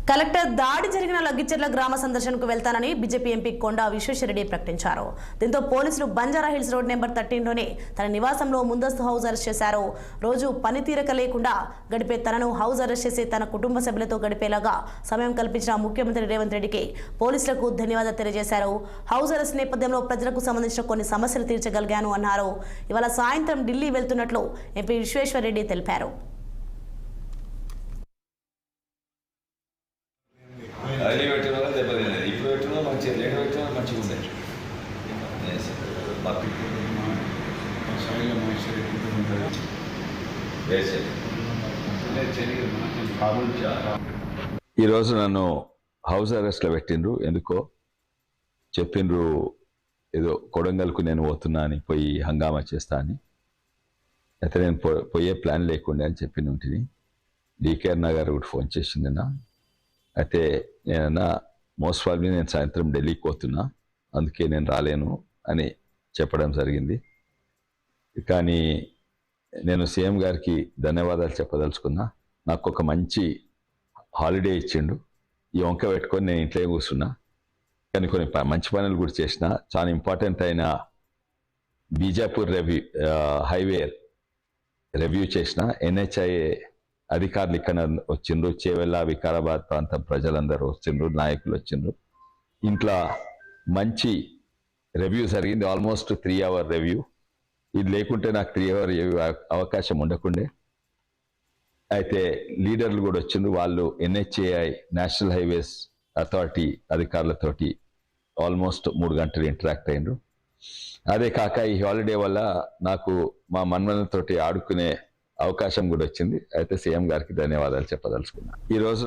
Collector దాడి జరిగిన లగ్గిచెర్ల గ్రామ సందర్శనకు వెళ్తానని బీజేపీ ఎంపీ కొండా విశ్వేశ్వరరెడ్డి ప్రకటించారు. దీంతో పోలీసులు బంజారా హిల్స్ రోడ్ నెంబర్ 13లోని తన నివాసంలో ముందస్తు హౌస్ అరెస్ట్ చేశారు. రోజు పనితీరక లేకుండా గడిపే తనను హౌస్ అరెస్ట్ చేసి తన కుటుంబ సభ్యులతో గడిపేలాగా సమయం కల్పించిన ముఖ్యమంత్రి రేవంత్ రెడ్డికి పోలీసులకు ధన్యవాదాలు తెలియజేశారు. హౌస్ అరెస్ట్ నేపథ్యంలో ప్రజలకు సంబంధించిన కొన్ని సమస్యలు తీర్చగలిగాను అన్నారు. ఇవాళ సాయంత్రం ఢిల్లీ వెళ్తున్నట్లు ఎంపీ విశ్వేశ్వరరెడ్డి తెలిపారు. అది పెట్టిన వల్ల దెబ్బతిన్నది. ఇప్పుడు పెట్టిన మంచిగా లేట్ పెట్టిన మంచిగా ఉన్నాయి. ఈరోజు నన్ను హౌస్ అరెస్ట్లో పెట్టిండ్రు. ఎందుకో చెప్పిండ్రు, ఏదో కొడంగల్కు నేను పోతున్నా అని, పోయి హంగామా చేస్తా అని. అయితే నేను పోయే ప్లాన్ లేకుండా అని చెప్పిన ఉంటుంది. డీకేఆర్ నగర్ కూడా ఫోన్ చేసిందన్నా. అయితే నేనన్నా మోస్ట్ ప్రాబబ్లీ నేను సాయంత్రం ఢిల్లీకి పోతున్నా, అందుకే నేను రాలేను అని చెప్పడం జరిగింది. కానీ నేను సీఎం గారికి ధన్యవాదాలు చెప్పదలుచుకున్నా. నాకు ఒక మంచి హాలిడే ఇచ్చిండు. ఈ వంక పెట్టుకొని నేను ఇంట్లో కూర్చున్నా. కానీ కొన్ని మంచి పనులు కూడా చేసిన. చాలా ఇంపార్టెంట్ అయిన బీజాపూర్ హైవే రివ్యూ చేసిన. ఎన్హెచ్ఐఏ అధికారులు ఇక్కడ వచ్చిండ్రు. చేవెళ్ళ వికారాబాద్ ప్రాంతం ప్రజలందరూ వచ్చిండ్రు, నాయకులు వచ్చిండ్రు. ఇంట్లో మంచి రివ్యూ జరిగింది. Almost 3 hour review. ఇది లేకుంటే నాకు 3 hour రివ్యూ అవకాశం ఉండకుండే. అయితే లీడర్లు కూడా వచ్చిండ్రు. వాళ్ళు ఎన్హెచ్ఏఐ నేషనల్ హైవేస్ అథారిటీ అధికారులతోటి ఆల్మోస్ట్ 3 గంటలు ఇంటరాక్ట్ అయ్యిండ్రు. అదే కాక ఈ హాలిడే వల్ల నాకు మా మన్మలతోటి ఆడుకునే అవకాశం కూడా వచ్చింది. అయితే సీఎం గారికి ధన్యవాదాలు చెప్పదలుచుకున్నా. ఈరోజు